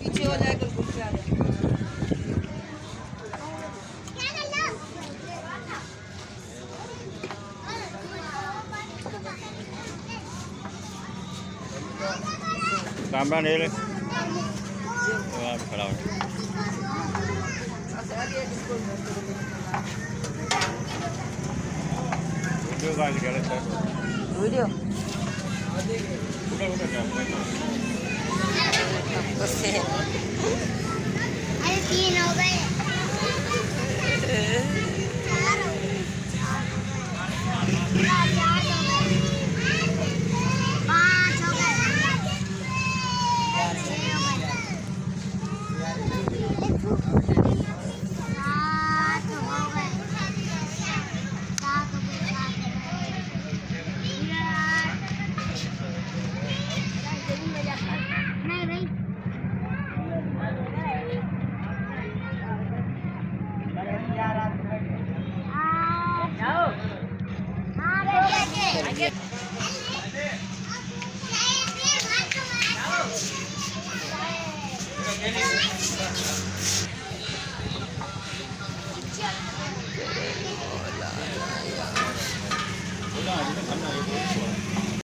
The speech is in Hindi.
पीछे हो जाएगा घूम के आ जाए। कैमरा नहीं ले खड़ा हो वीडियो अरे 3 हो गए। 4 हो गए। 4 हो गए। 5 हो गए। 6 हो गए। 7 हो गए। 7 हो गए। 7 हो गए। नहीं नहीं हाँ